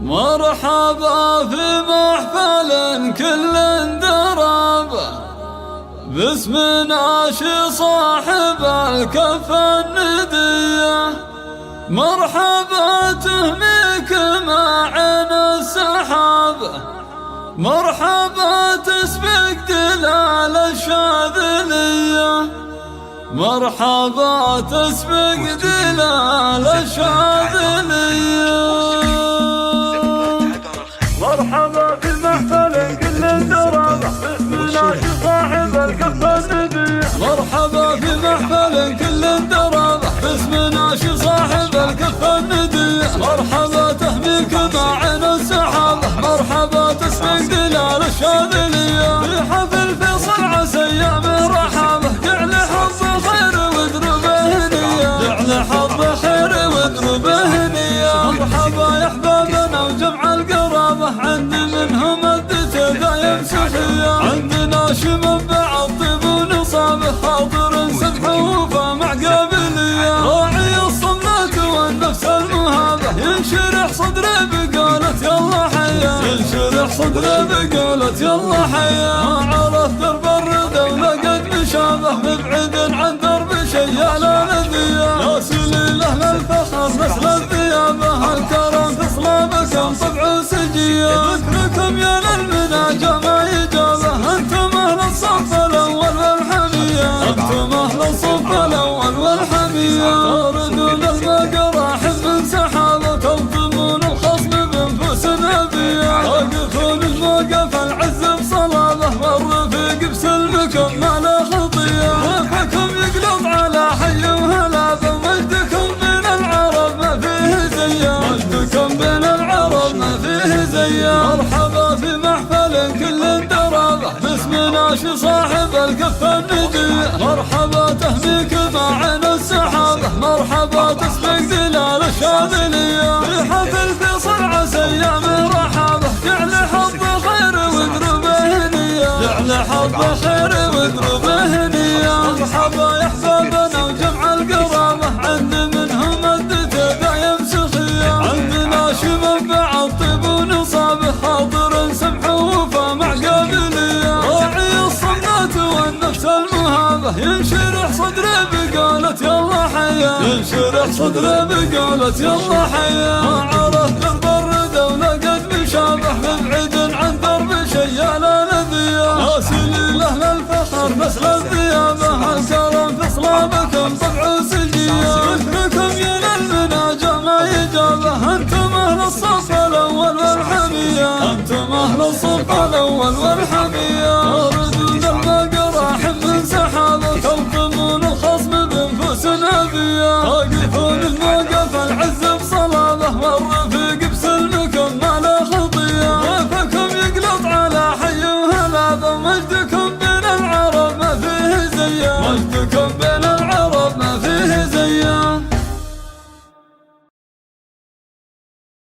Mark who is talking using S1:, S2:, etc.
S1: مرحبا في محفل كل درب باسم ناشي صاحب الكف الندية. مرحبا تهميك مع عين السحاب، مرحبا تسبق دلال الشاذلية، مرحبا تسبق دلال الشاذلية. مرحبا في المحفل كل درب باسم ناشي صاحب الكف الندية. مرحبا في محفل كل درب باسم ناشي صاحب الكف الندية. مرحبا تهميك مع عين السحاب، مرحبا تسبق دلال الشاذلية. في حفل فيصل عسى ايام رحابه، جعل حظ خير وادربه هنية، جعل حظ خير وادربه هنية. مرحبا يا احبابنا وجمع القرابه، عند منهم الدته ذا يمسخية. عندنا شمبع الطيب ونصابه، خاطر سمح ووفا مع قابلية. راعي الصمات والنفس المهابه، ينشرح صدره بقولة يلا حيا، ينشرح صدره بقولة يلا حيا. ما عرف درب الردى ولقد مشابه، مبعد عن درب شيال الأذية. يا سليل أهل الفخر نسل الثيابه، الكرم في صلابكم طبع سجية. ذكركم يا للمناجى ما يجابه، أنتم أهل الصف الأول والحمية، أنتم أهل الصف الأول والحمية. تاردون المقراحب من سحابة، تلطمون الخصم بنفوس أبية. واقفون الموقف العز بصلابة، والرفيق بسلمكم ما له خطية. وفكم يقلب على حي وهلابة، مجدكم بين العرب ما فيه زيه، مجدكم بين العرب ما فيه زيه. مرحبا في محفل كل درابة باسم ناشي صاحب الكف الندية. مرحبا تهميك مع عين السحابة، مرحبا تسبق دلال الشاذلية. في حفل فيصل عسى ايام رحابه، جعل حظ خير وادربه هنية، جعل حظ خير وادربه هنية. مرحبا يا احبابنا وجمع القرابة، عند منهم الدته ذا يمسخية. عندنا شمبع الطيب ونصابه، خاطر سمح ووفا مع قابلية. راعي الصمات والنفس المهابه، ينشرح صدره بقولة يلا حيا، ينشرح صدره بقولة يلا حيا. ما عرف درب الردى ولقد مشابه، مبعد عن درب شيال الأذية. يا سليل أهل الفخر نسل الثيابه، الكرم في صلابكم طبع سجية.